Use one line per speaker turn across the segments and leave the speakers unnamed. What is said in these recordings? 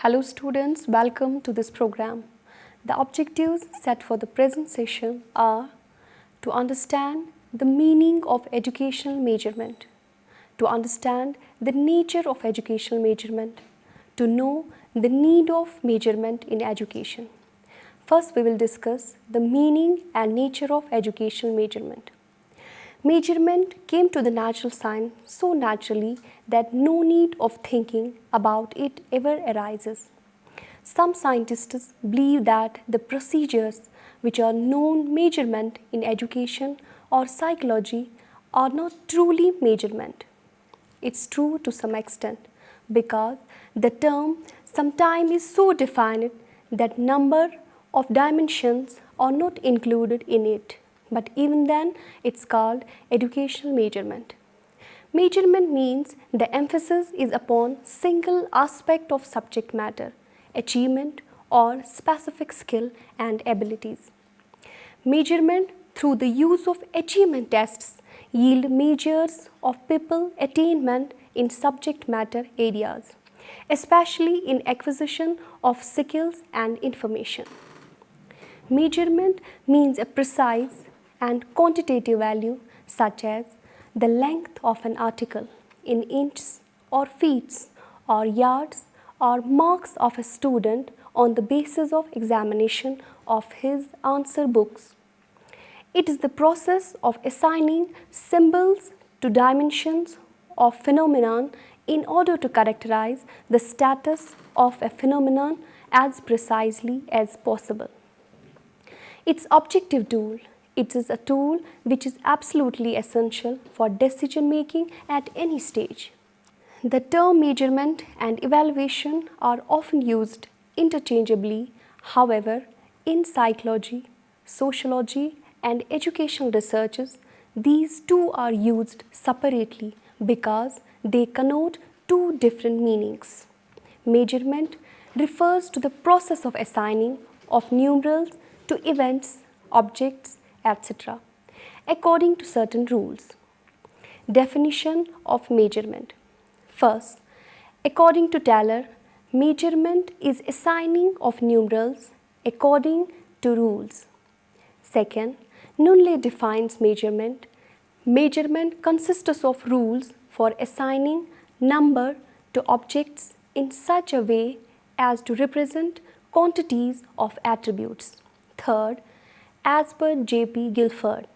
Hello students, welcome to this program. The objectives set for the present session are to understand the meaning of educational measurement, to understand the nature of educational measurement, to know the need of measurement in education. First, we will discuss the meaning and nature of educational measurement. Measurement came to the natural science so naturally that no need of thinking about it ever arises. Some scientists believe that the procedures which are known measurement in education or psychology are not truly measurement. It's true to some extent because the term sometimes is so defined that number of dimensions are not included in it. But even then, it's called educational measurement. Measurement means the emphasis is upon single aspect of subject matter, achievement or specific skill and abilities. Measurement through the use of achievement tests yield measures of people attainment in subject matter areas, especially in acquisition of skills and information. Measurement means a precise and quantitative value such as the length of an article in inches or feet or yards or marks of a student on the basis of examination of his answer books. It is the process of assigning symbols to dimensions of phenomenon in order to characterize the status of a phenomenon as precisely as possible. Its objective tool. It is a tool which is absolutely essential for decision making at any stage. The term measurement and evaluation are often used interchangeably. However, in psychology, sociology, and educational researches, these two are used separately because they connote two different meanings. Measurement refers to the process of assigning of numerals to events, objects, etc., according to certain rules. Definition of measurement. First, according to Taylor, measurement is assigning of numerals according to rules. Second, Nunley defines measurement. Measurement consists of rules for assigning number to objects in such a way as to represent quantities of attributes. Third, as per J.P. Guilford,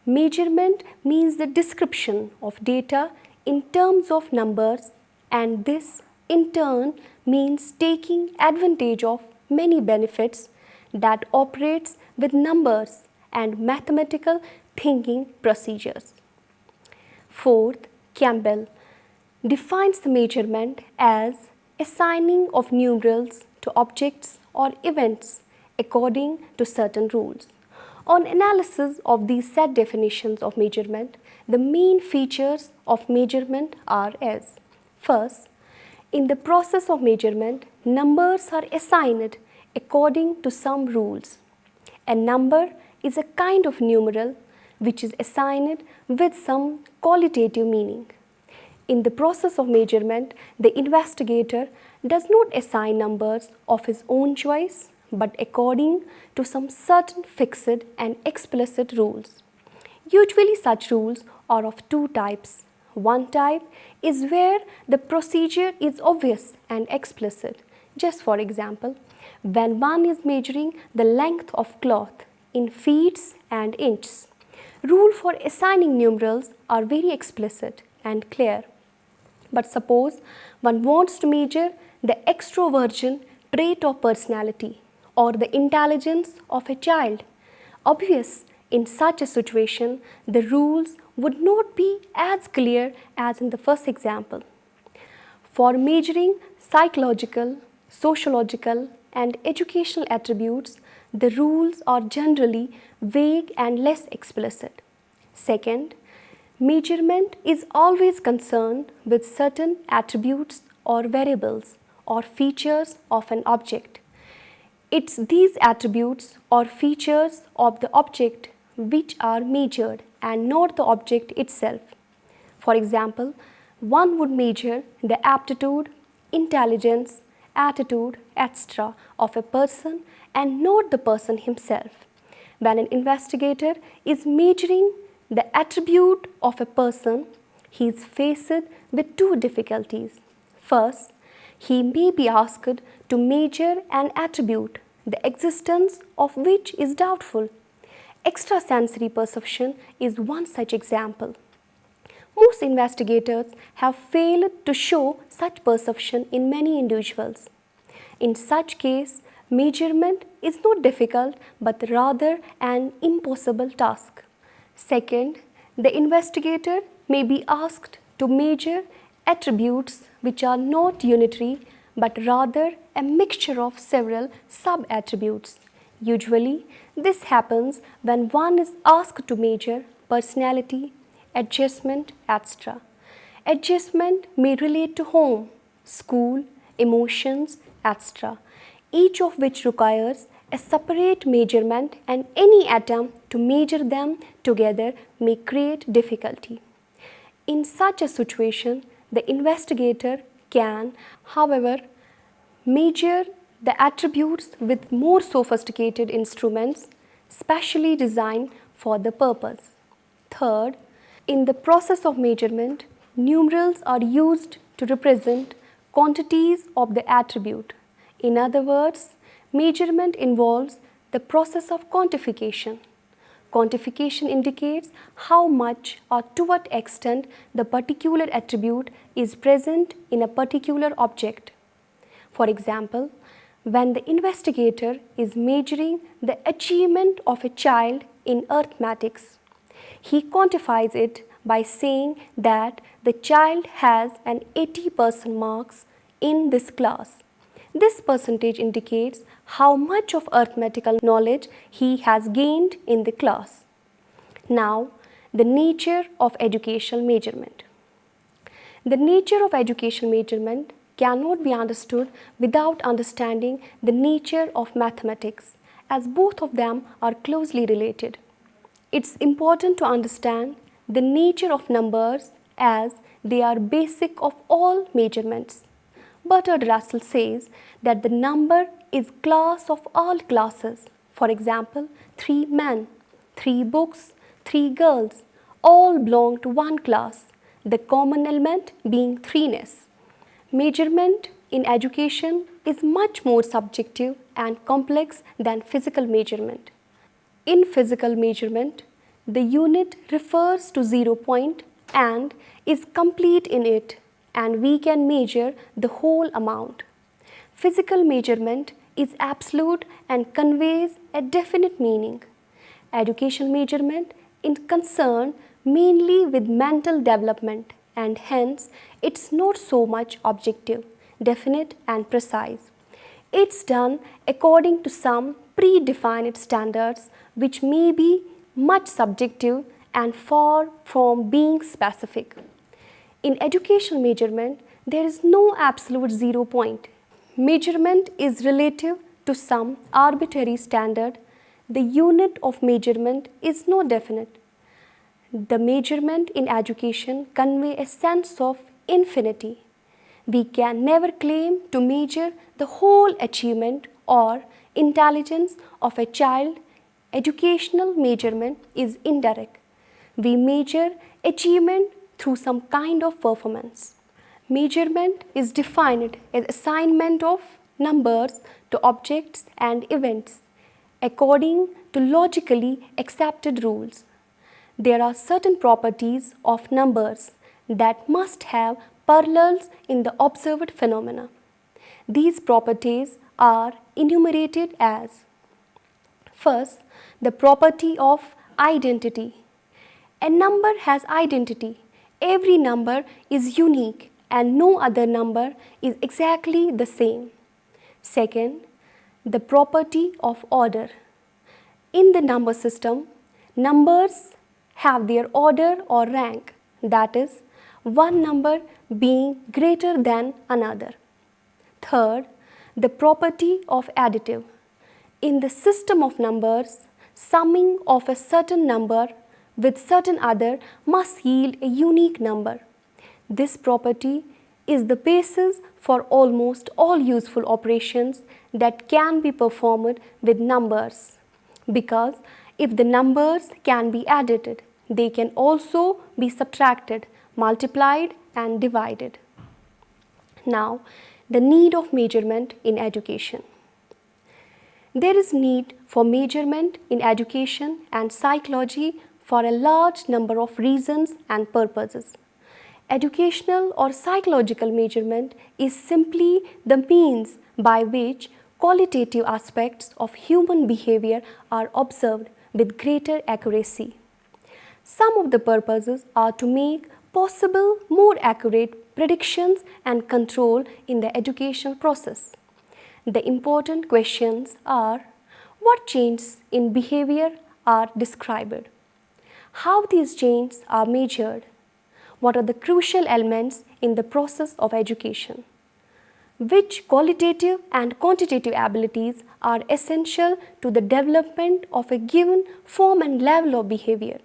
measurement means the description of data in terms of numbers, and this in turn means taking advantage of many benefits that operates with numbers and mathematical thinking procedures. Fourth, Campbell defines the measurement as assigning of numerals to objects or events according to certain rules. On analysis of these set definitions of measurement, the main features of measurement are as: first, in the process of measurement, numbers are assigned according to some rules. A number is a kind of numeral which is assigned with some qualitative meaning. In the process of measurement, the investigator does not assign numbers of his own choice, but according to some certain fixed and explicit rules. Usually such rules are of two types. One type is where the procedure is obvious and explicit. Just for example, when one is measuring the length of cloth in feet and inches, rules for assigning numerals are very explicit and clear. But suppose one wants to measure the extroversion trait of personality or the intelligence of a child. Obvious, in such a situation, the rules would not be as clear as in the first example. For measuring psychological, sociological, and educational attributes, the rules are generally vague and less explicit. Second, measurement is always concerned with certain attributes or variables or features of an object. It's these attributes or features of the object which are measured and not the object itself. For example, one would measure the aptitude, intelligence, attitude, etc. of a person and not the person himself. When an investigator is measuring the attribute of a person, he is faced with two difficulties. First, he may be asked to measure an attribute, the existence of which is doubtful. Extrasensory perception is one such example. Most investigators have failed to show such perception in many individuals. In such case, measurement is not difficult but rather an impossible task. Second, the investigator may be asked to measure attributes which are not unitary but rather a mixture of several sub-attributes. Usually, this happens when one is asked to measure personality, adjustment, etc. Adjustment may relate to home, school, emotions, etc., each of which requires a separate measurement, and any attempt to measure them together may create difficulty. In such a situation, the investigator can, however, measure the attributes with more sophisticated instruments specially designed for the purpose. Third, in the process of measurement, numerals are used to represent quantities of the attribute. In other words, measurement involves the process of quantification. Quantification indicates how much or to what extent the particular attribute is present in a particular object. For example, when the investigator is measuring the achievement of a child in arithmetics, he quantifies it by saying that the child has an 80% marks in this class. This percentage indicates how much of arithmetical knowledge he has gained in the class. Now, the nature of educational measurement. The nature of educational measurement cannot be understood without understanding the nature of mathematics, as both of them are closely related. It's important to understand the nature of numbers as they are basic of all measurements. Bertrand Russell says that the number is class of all classes. For example, 3 men, 3 books, 3 girls, all belong to one class, the common element being 3ness. Measurement in education is much more subjective and complex than physical measurement. In physical measurement, the unit refers to 0 point and is complete in it, and we can measure the whole amount. Physical measurement is absolute and conveys a definite meaning. Educational measurement is concerned mainly with mental development, and hence it's not so much objective, definite and precise. It's done according to some predefined standards which may be much subjective and far from being specific. In educational measurement, there is no absolute 0 point. Measurement is relative to some arbitrary standard. The unit of measurement is not definite. The measurement in education convey a sense of infinity. We can never claim to measure the whole achievement or intelligence of a child. Educational measurement is indirect. We measure achievement through some kind of performance. Measurement is defined as assignment of numbers to objects and events according to logically accepted rules. There are certain properties of numbers that must have parallels in the observed phenomena. These properties are enumerated as: first, the property of identity. A number has identity. Every number is unique and no other number is exactly the same. Second, the property of order. In the number system, numbers have their order or rank, that is, one number being greater than another. Third, the property of additive. In the system of numbers, summing of a certain number with certain other must yield a unique number. This property is the basis for almost all useful operations that can be performed with numbers, because if the numbers can be added, they can also be subtracted, multiplied and divided. Now, the need of measurement in education. There is need for measurement in education and psychology for a large number of reasons and purposes. Educational or psychological measurement is simply the means by which qualitative aspects of human behavior are observed with greater accuracy. Some of the purposes are to make possible more accurate predictions and control in the educational process. The important questions are: what changes in behavior are described? How these changes are measured? What are the crucial elements in the process of education? Which qualitative and quantitative abilities are essential to the development of a given form and level of behavior?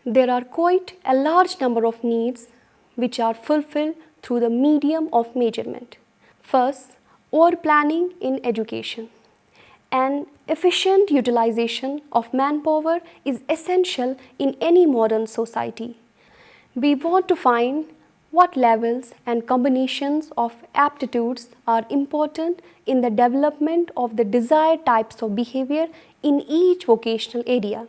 There are quite a large number of needs which are fulfilled through the medium of measurement. First, over-planning in education. An efficient utilization of manpower is essential in any modern society. We want to find what levels and combinations of aptitudes are important in the development of the desired types of behavior in each vocational area.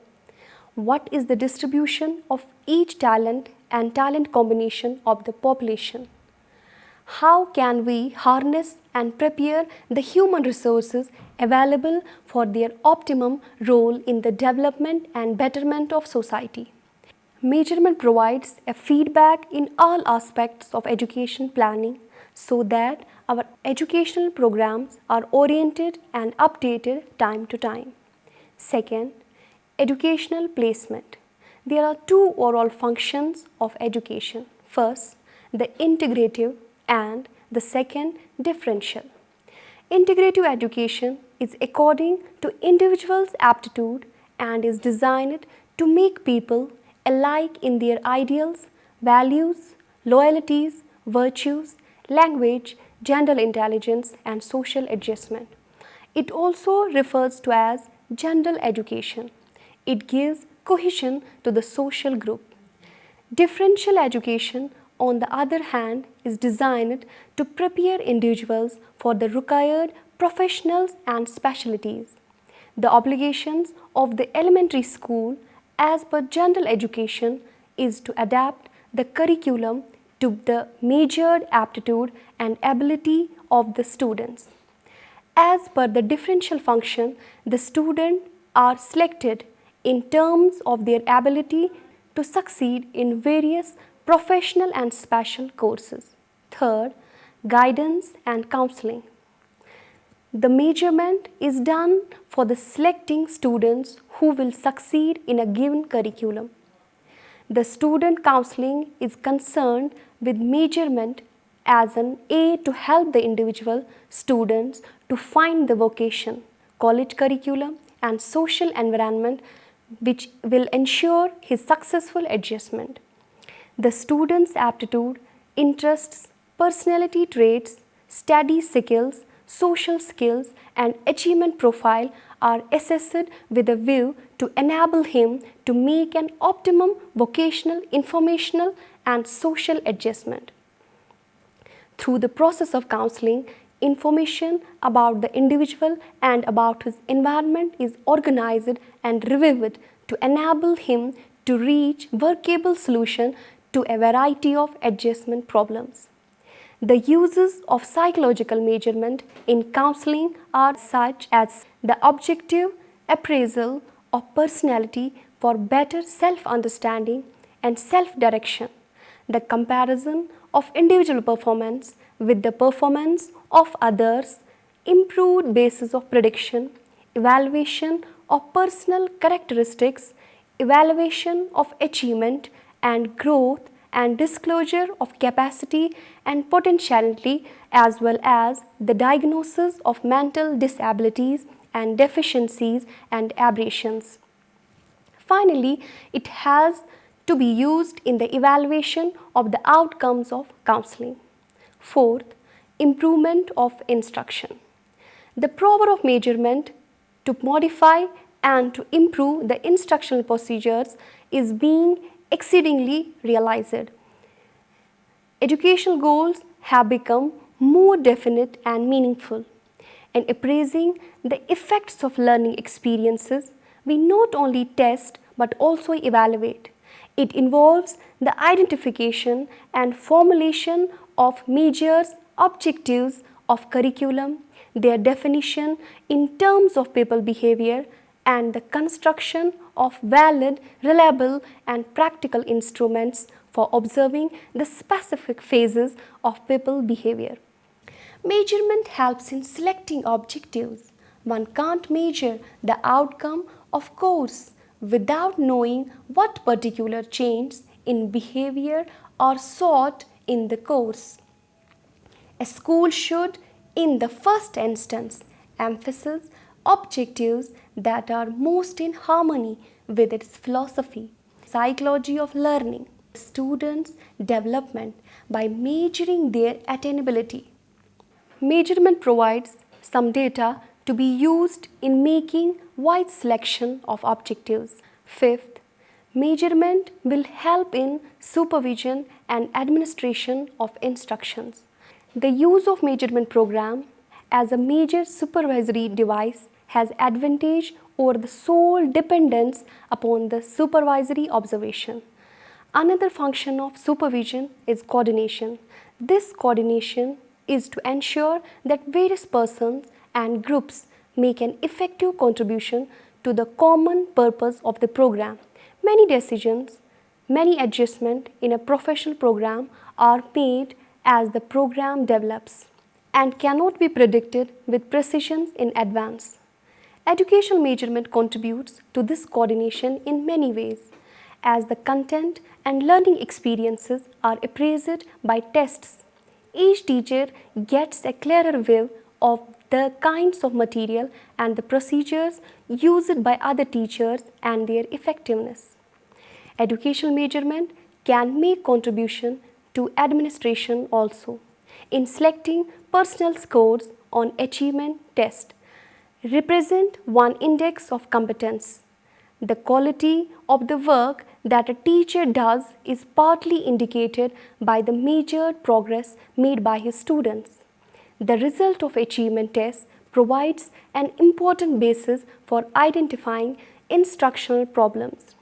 What is the distribution of each talent and talent combination of the population? How can we harness and prepare the human resources available for their optimum role in the development and betterment of society? Measurement provides a feedback in all aspects of education planning so that our educational programs are oriented and updated time to time. Second, educational placement. There are two overall functions of education. First, the integrative and the second, differential. Integrative education is according to individuals' aptitude and is designed to make people alike in their ideals, values, loyalties, virtues, language, general intelligence and social adjustment. It also refers to as general education. It gives cohesion to the social group. Differential education, on the other hand, is designed to prepare individuals for the required professionals and specialties. The obligations of the elementary school as per general education is to adapt the curriculum to the measured aptitude and ability of the students. As per the differential function, the students are selected in terms of their ability to succeed in various professional and special courses. Third, guidance and counseling. The measurement is done for the selecting students who will succeed in a given curriculum. The student counseling is concerned with measurement as an aid to help the individual students to find the vocation, college curriculum and social environment which will ensure his successful adjustment. The student's aptitude, interests, personality traits, study skills, social skills and achievement profile are assessed with a view to enable him to make an optimum vocational, informational and social adjustment. Through the process of counseling, information about the individual and about his environment is organized and reviewed to enable him to reach workable solution to a variety of adjustment problems. The uses of psychological measurement in counseling are such as the objective appraisal of personality for better self-understanding and self-direction, the comparison of individual performance with the performance of others, improved basis of prediction, evaluation of personal characteristics, evaluation of achievement and growth and disclosure of capacity and potentiality, as well as the diagnosis of mental disabilities and deficiencies and aberrations. Finally, it has to be used in the evaluation of the outcomes of counseling. Fourth, improvement of instruction. The power of measurement to modify and to improve the instructional procedures is being exceedingly realized. Educational goals have become more definite and meaningful. In appraising the effects of learning experiences, we not only test but also evaluate. It involves the identification and formulation of measures, objectives of curriculum, their definition in terms of pupil behavior, and the construction of valid, reliable, and practical instruments for observing the specific phases of pupil behavior. Measurement helps in selecting objectives. One can't measure the outcome of course without knowing what particular change in behavior are sought in the course. A school should, in the first instance, emphasize objectives that are most in harmony with its philosophy, psychology of learning, students' development by measuring their attainability. Measurement provides some data to be used in making wide selection of objectives. Fifth, measurement will help in supervision and administration of instructions. The use of measurement program as a major supervisory device has advantage over the sole dependence upon the supervisory observation. Another function of supervision is coordination. This coordination is to ensure that various persons and groups make an effective contribution to the common purpose of the program. Many decisions, many adjustments in a professional program are made as the program develops and cannot be predicted with precision in advance. Educational measurement contributes to this coordination in many ways, as the content and learning experiences are appraised by tests. Each teacher gets a clearer view of the kinds of material and the procedures used by other teachers and their effectiveness. Educational measurement can make contribution to administration also in selecting personal scores on achievement test represent one index of competence. The quality of the work that a teacher does is partly indicated by the measured progress made by his students. The result of achievement tests provides an important basis for identifying instructional problems.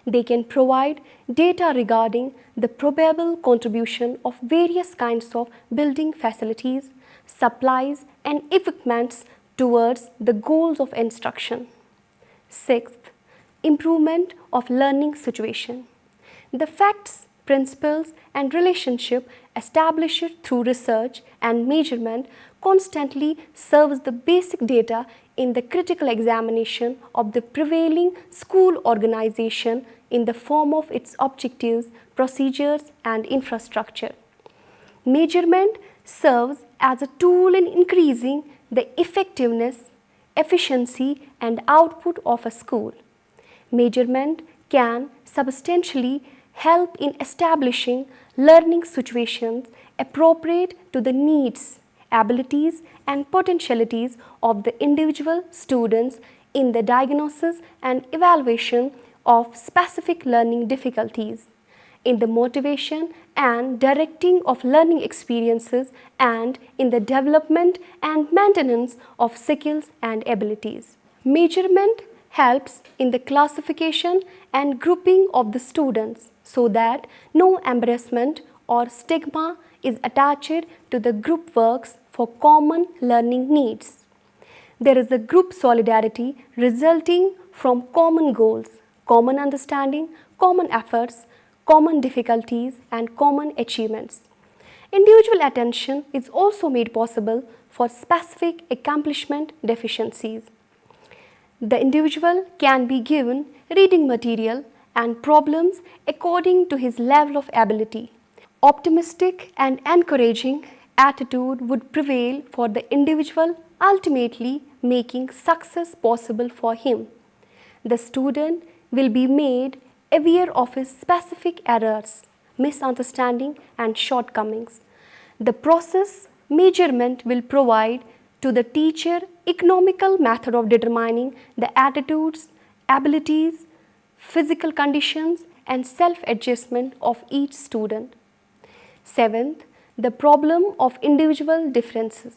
They can provide data regarding the probable contribution of various kinds of building facilities, supplies, and equipments towards the goals of instruction. Sixth, improvement of learning situation. The facts, principles, and relationship established through research and measurement constantly serves the basic data in the critical examination of the prevailing school organization in the form of its objectives, procedures, and infrastructure. Measurement serves as a tool in increasing the effectiveness, efficiency, and output of a school. Measurement can substantially help in establishing learning situations appropriate to the needs, abilities, and potentialities of the individual students in the diagnosis and evaluation of specific learning difficulties, in the motivation and directing of learning experiences, and in the development and maintenance of skills and abilities. Measurement helps in the classification and grouping of the students so that no embarrassment or stigma is attached to the group works for common learning needs. There is a group solidarity resulting from common goals, common understanding, common efforts, common difficulties, and common achievements. Individual attention is also made possible for specific accomplishment deficiencies. The individual can be given reading material and problems according to his level of ability. Optimistic and encouraging attitude would prevail for the individual, ultimately making success possible for him. The student will be made aware of his specific errors, misunderstanding, and shortcomings. The process measurement will provide to the teacher economical method of determining the attitudes, abilities, physical conditions and self-adjustment of each student. Seventh, the problem of individual differences.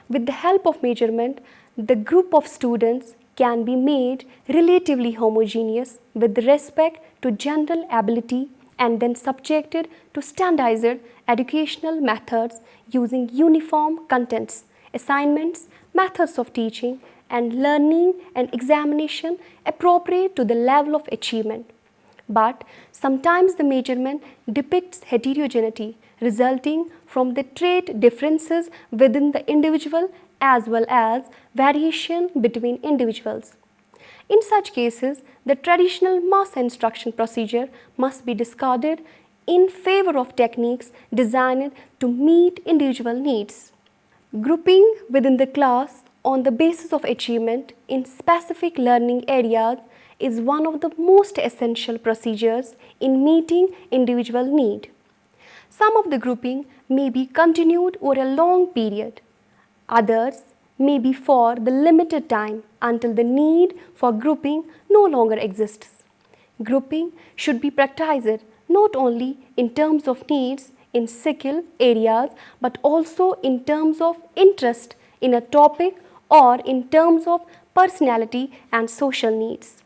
With the help of measurement, the group of students can be made relatively homogeneous with respect to general ability and then subjected to standardized educational methods using uniform contents, assignments, methods of teaching and learning and examination appropriate to the level of achievement. But sometimes the measurement depicts heterogeneity resulting from the trait differences within the individual as well as variation between individuals. In such cases, the traditional mass instruction procedure must be discarded in favor of techniques designed to meet individual needs. Grouping within the class on the basis of achievement in specific learning areas is one of the most essential procedures in meeting individual need. Some of the grouping may be continued over a long period. Others may be for the limited time until the need for grouping no longer exists. Grouping should be practiced not only in terms of needs in skill areas but also in terms of interest in a topic or in terms of personality and social needs.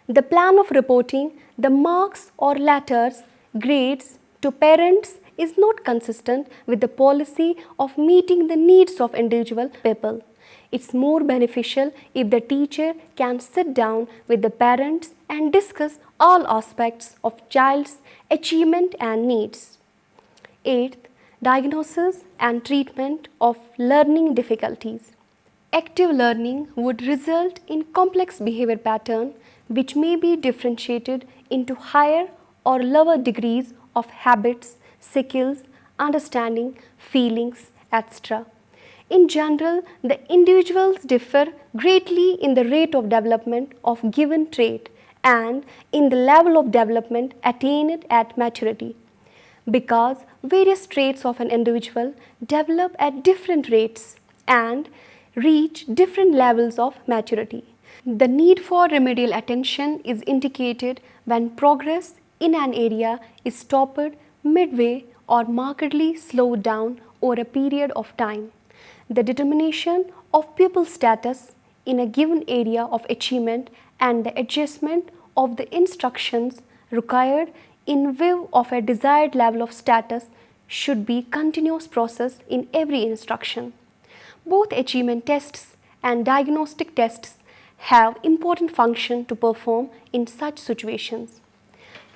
The plan of reporting the marks or letters, grades to parents is not consistent with the policy of meeting the needs of individual people. It's more beneficial if the teacher can sit down with the parents and discuss all aspects of child's achievement and needs. Eighth, diagnosis and treatment of learning difficulties. Active learning would result in complex behavior pattern which may be differentiated into higher or lower degrees of habits, skills, understanding, feelings, etc. In general, the individuals differ greatly in the rate of development of given trait and in the level of development attained at maturity, because various traits of an individual develop at different rates and reach different levels of maturity. The need for remedial attention is indicated when progress in an area is stopped midway or markedly slowed down over a period of time. The determination of pupil status in a given area of achievement and the adjustment of the instructions required in view of a desired level of status should be a continuous process in every instruction. Both achievement tests and diagnostic tests have important function to perform in such situations.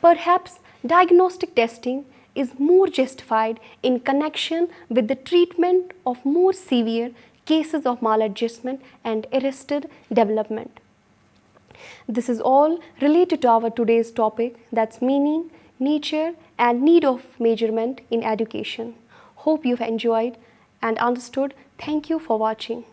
Perhaps diagnostic testing is more justified in connection with the treatment of more severe cases of maladjustment and arrested development. This is all related to our today's topic, that's meaning, nature and need of measurement in education. Hope you've enjoyed and understood. Thank you for watching.